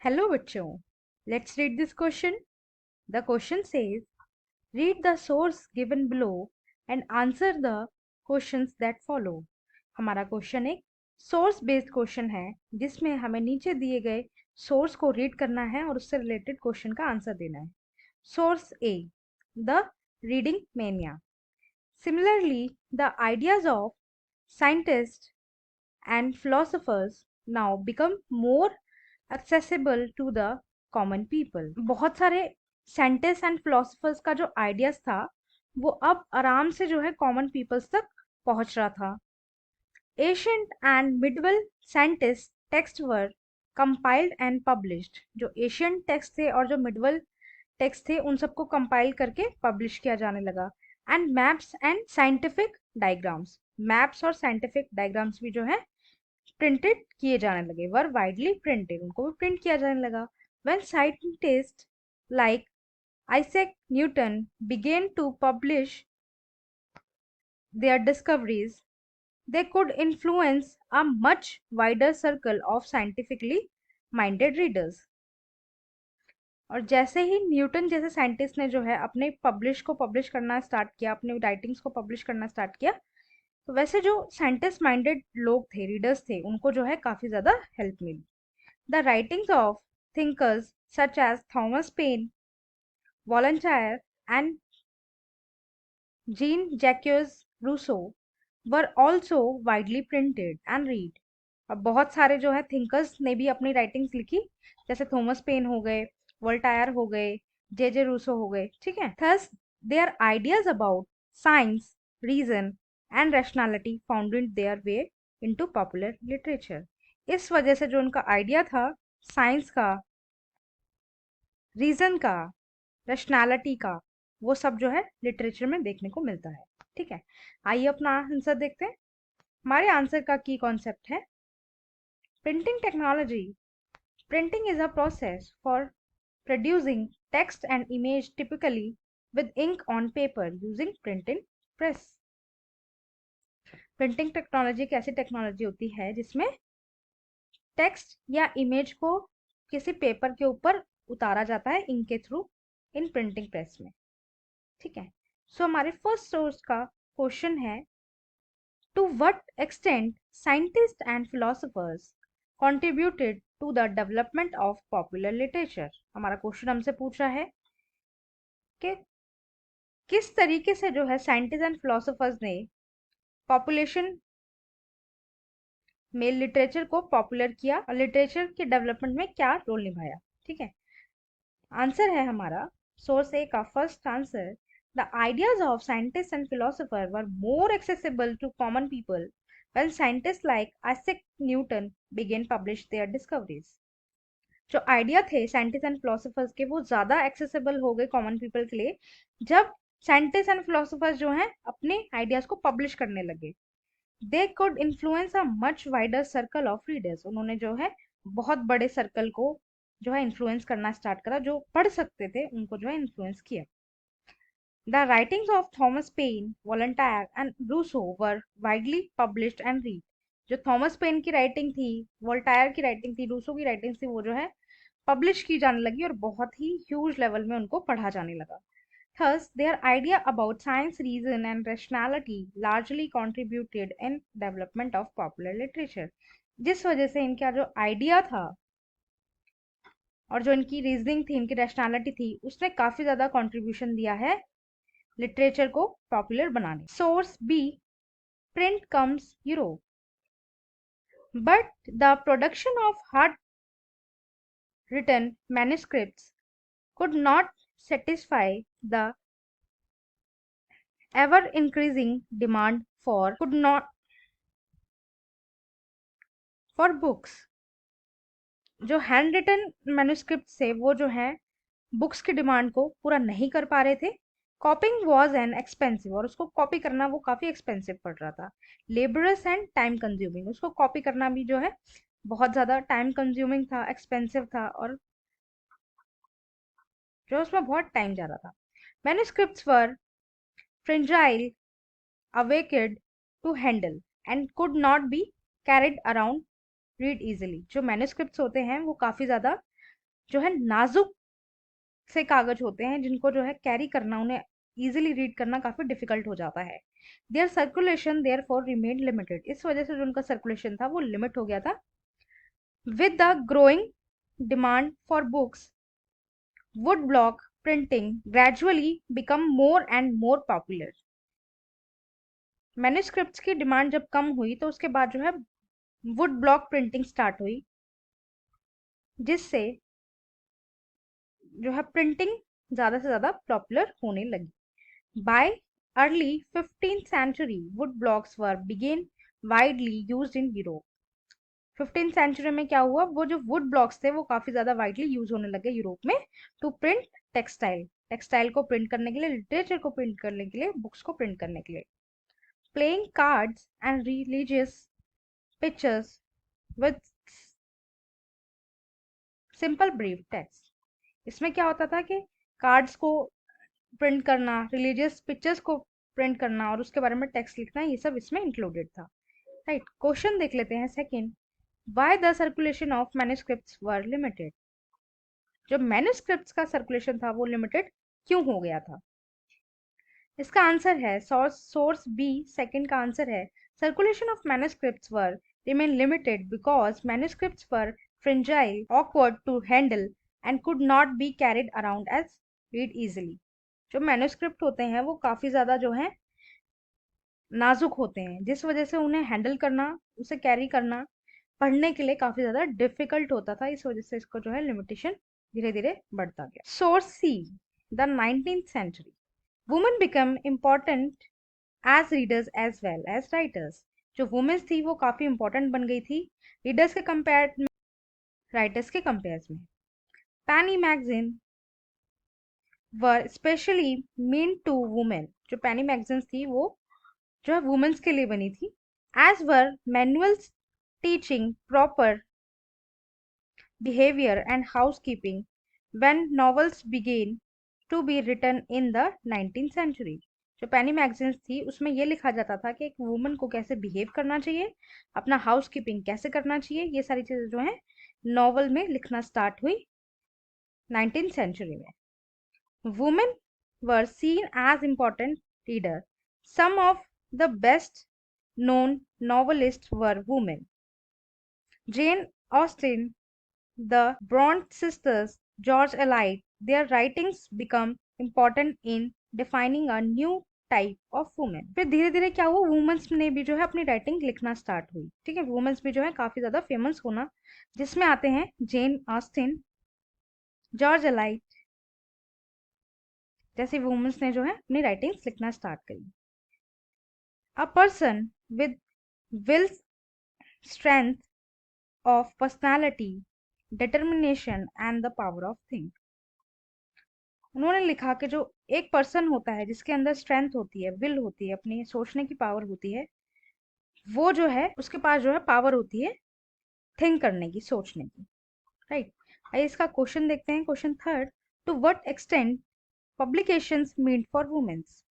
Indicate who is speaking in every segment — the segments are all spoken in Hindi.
Speaker 1: हेलो बच्चों, let's read this question. The question says read the source given below and answer the questions that follow. हमारा क्वेश्चन एक सोर्स बेस्ड क्वेश्चन है जिसमें हमें नीचे दिए गए सोर्स को रीड करना है और उससे रिलेटेड क्वेश्चन का आंसर देना है. Source A, the reading mania. Similarly, the ideas of scientists and philosophers now become more accessible to the common people. बहुत सारे साइंटिस्ट एंड फिलोसफर्स का जो आइडियाज था वो अब आराम से जो है कॉमन पीपल्स तक पहुंच रहा था. Ancient and medieval scientist text were compiled and published. जो एशियंट टेक्स्ट थे और जो मिडवल टेक्स्ट थे उन सबको कंपाइल करके पब्लिश किया जाने लगा. And maps and scientific diagrams, maps और साइंटिफिक डायग्राम्स भी जो है प्रिंटेड किए जाने लगे. वर वाइडली प्रिंटेड, उनको भी प्रिंट किया जाने लगा. When scientists like Isaac Newton began to publish their discoveries, they could influence a much wider circle of scientifically minded readers. और जैसे ही न्यूटन जैसे साइंटिस्ट ने जो है अपने पब्लिश करना स्टार्ट किया, अपने राइटिंग्स को पब्लिश करना स्टार्ट किया, तो वैसे जो साइंटिस्ट माइंडेड लोग थे, रीडर्स थे, उनको जो है काफी ज्यादा हेल्प मिली. The writings of thinkers such as Thomas Paine, Voltaire and Jean Jacques Rousseau were also widely printed and read. अब बहुत सारे जो है थिंकर्स ने भी अपनी राइटिंग्स लिखी, जैसे थॉमस पेन हो गए, वोल्टायर हो गए, जे जे रूसो हो गए. ठीक है. Thus their ideas about science, reason and rationality founded their way into popular literature. इस वजह से जो उनका आइडिया था साइंस का, रीजन का, रैशनैलिटी का, वो सब जो है लिटरेचर में देखने को मिलता है. ठीक है. आइए अपना आंसर देखते हैं. हमारे आंसर का की कॉन्सेप्ट है printing technology. Printing is a process for producing text and image typically with ink on paper using printing press. Printing technology एक ऐसी टेक्नोलॉजी होती है जिसमें टेक्स्ट या इमेज को किसी पेपर के ऊपर उतारा जाता है इंक के थ्रू इन प्रिंटिंग प्रेस में. ठीक है. सो हमारे फर्स्ट सोर्स का क्वेश्चन है to what extent scientists and philosophers contributed to the development of popular literature. हमारा क्वेश्चन हमसे पूछ रहा है कि किस तरीके से जो है साइंटिस्ट एंड फिलोसोफर्स ने पॉपुलेशन में लिटरेचर को पॉपुलर किया और लिटरेचर के डेवलपमेंट में क्या रोल निभाया. ठीक है. आंसर है हमारा सोर्स ए का first answer. The ideas of scientist and philosopher were more accessible to common people when scientists like Isaac Newton began publish their discoveries. जो आइडिया थे साइंटिस्ट एंड फिलोसोफर्स के वो ज्यादा एक्सेसिबल हो गए कॉमन पीपल के लिए जब साइंटिस्ट एंड फिलोसोफर्स जो हैं अपने आइडियाज को पब्लिश करने लगे. They could influence a much wider circle of readers. उन्होंने जो है बहुत बड़े सर्कल को जो है इन्फ्लुएंस करना स्टार्ट करा, जो पढ़ सकते थे उनको जो है इन्फ्लुएंस किया. The writings of Thomas Paine, Voltaire and Rousseau were widely published and read. जो थॉमस पेन की राइटिंग थी, वोल्टायर की राइटिंग थी, रूसो की राइटिंग थी, वो जो है पब्लिश की जाने लगी और बहुत ही ह्यूज लेवल में उनको पढ़ा जाने लगा. Thus, their idea about science, reason and rationality largely contributed in development of popular literature. जिस वजह से इनका जो आइडिया था और जो इनकी रीजनिंग थी, इनकी रैशनैलिटी थी, उसने काफी ज्यादा कंट्रीब्यूशन दिया है लिटरेचर को पॉपुलर बनाने. Source B, print comes Europe. But the production of hand written manuscripts could not satisfy the ever increasing demand for books. जो हैंड रिटन मैन्युस्क्रिप्ट थे वो जो है बुक्स की डिमांड को पूरा नहीं कर पा रहे थे. कॉपिंग वॉज एन एक्सपेंसिव, और उसको कॉपी करना वो काफी एक्सपेंसिव पड़ रहा था. लेबरस एंड टाइम कंज्यूमिंग, उसको कॉपी करना भी जो है बहुत ज्यादा टाइम कंज्यूमिंग था, एक्सपेंसिव था और जो उसमें बहुत टाइम जा रहा था. Manuscripts were fragile, awkward to handle and could not be carried around read easily. जो मैन्युस्क्रिप्ट्स होते हैं वो काफी ज्यादा जो है नाजुक से कागज होते हैं, जिनको जो है कैरी करना, उन्हें इजीली रीड करना काफी डिफिकल्ट हो जाता है। Their circulation therefore remain limited, इस वजह से जो उनका सर्कुलेशन था वो लिमिट हो गया था। With the growing demand for books, would block printing gradually become more and more popular. Manuscripts की डिमांड जब कम हुई तो उसके बाद जो है वुड ब्लॉक प्रिंटिंग स्टार्ट हुई, जिससे जो है प्रिंटिंग ज्यादा से ज्यादा पॉपुलर होने लगी। Bye early 15th century wood blocks were began widely used in Europe। 15th century में क्या हुआ, वो जो वुड ब्लॉक्स थे वो काफी ज्यादा वाइडली यूज होने लगे यूरोप में, टू प्रिंट टेक्सटाइल, टेक्सटाइल को प्रिंट करने के लिए, लिटरेचर को प्रिंट करने के लिए, बुक्स को प्रिंट करने के लिए। Playing cards and religious pictures with simple brief text, इसमें क्या होता था कि कार्ड्स को प्रिंट करना, रिलीजियस पिक्चर्स को प्रिंट करना और उसके बारे में टेक्स्ट लिखना, ये सब इसमें इंक्लूडेड था। राइट, क्वेश्चन देख लेते हैं second, why the circulation of manuscripts were limited. जो मैन्युस्क्रिप्ट्स का सर्कुलेशन था वो लिमिटेड क्यों हो गया था? इसका आंसर है सोर्स बी सेकंड का आंसर है, circulation of manuscripts were remain limited because manuscripts were fragile, awkward to handle and could not be carried around as read easily. जो मैन्युस्क्रिप्ट होते हैं वो काफी ज्यादा जो है नाजुक होते हैं, जिस वजह से उन्हें हैंडल करना, उसे कैरी करना पढ़ने के लिए काफी ज्यादा डिफिकल्ट होता था, इस वजह से इसको जो है लिमिटेशन धीरे धीरे बढ़ता गया। Source C the 19th century, women become important as readers as well as writers. जो वुमेन्स थी वो काफी इंपॉर्टेंट बन गई थी रीडर्स के कंपेयर में, राइटर्स के कंपेयर में। Penny magazine were specially meant to women, जो पैनी मैगजीन्स थी वो जो है वुमेन्स के लिए बनी थी। As were manuals teaching proper behavior and housekeeping when novels began to be written in the 19th century। जो पैनी मैगजीन्स थी उसमें ये लिखा जाता था कि एक वुमन को कैसे बिहेव करना चाहिए, अपना हाउस कीपिंग कैसे करना चाहिए, ये सारी चीजें जो है नॉवल में लिखना स्टार्ट हुई 19th सेंचुरी में। Women were seen as important reader, some of the best known novelists were women. Jane Austen, the Bronte sisters, George Eliot, their writings become important in defining a new type of women. फिर धीरे धीरे क्या हुआ, वुमेन्स ने भी जो है अपनी राइटिंग लिखना स्टार्ट हुई। ठीक है, वुमेन्स भी जो है काफी ज्यादा फेमस होना, जिसमें आते हैं जेन ऑस्टिन, जॉर्ज एलाइट, जैसे वुमेन्स ने जो है अपनी राइटिंग्स लिखना स्टार्ट करी। A person with will, strength of personality, determination and the power of think. उन्होंने लिखा कि जो एक पर्सन होता है जिसके अंदर स्ट्रेंथ होती है, विल होती है, अपनी सोचने की पावर होती है, वो जो है उसके पास जो है पावर होती है थिंक करने की, सोचने की। राइट, आइए इसका क्वेश्चन देखते हैं। Question third, to what extent publications meant for women's.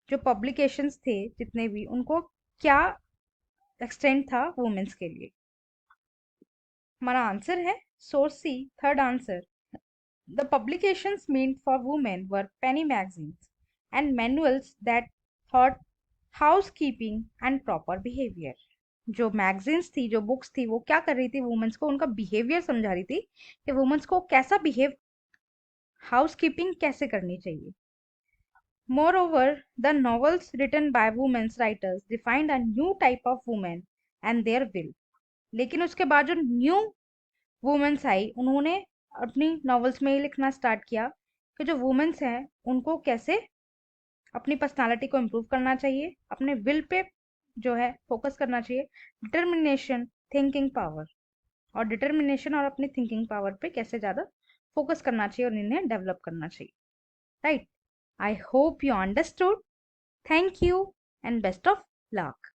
Speaker 1: जो पब्लिकेशंस थे जितने भी, उनको क्या एक्सटेंट था वुमेन्स के लिए? हमारा आंसर है source C third answer, the publications meant for women were penny magazines and manuals that taught housekeeping and proper behavior। जो मैगजीन्स थी, जो बुक्स थी, वो क्या कर रही थी, वुमेन्स को उनका बिहेवियर समझा रही थी कि वुमेन्स को कैसा बिहेव, हाउसकीपिंग कैसे करनी चाहिए। Moreover, the novels written by women's writers defined a new type of woman and their will। लेकिन उसके बाद जो न्यू वुमेन्स आई, उन्होंने अपनी नॉवेल्स में ये लिखना स्टार्ट किया कि जो वुमेन्स हैं उनको कैसे अपनी पर्सनालिटी को इम्प्रूव करना चाहिए, अपने विल पे जो है फोकस करना चाहिए, डिटर्मिनेशन, थिंकिंग पावर, और डिटर्मिनेशन और अपनी थिंकिंग पावर पे कैसे ज़्यादा फोकस करना चाहिए और इन्हें डेवलप करना चाहिए। Right, I hope you understood. Thank you and best of luck.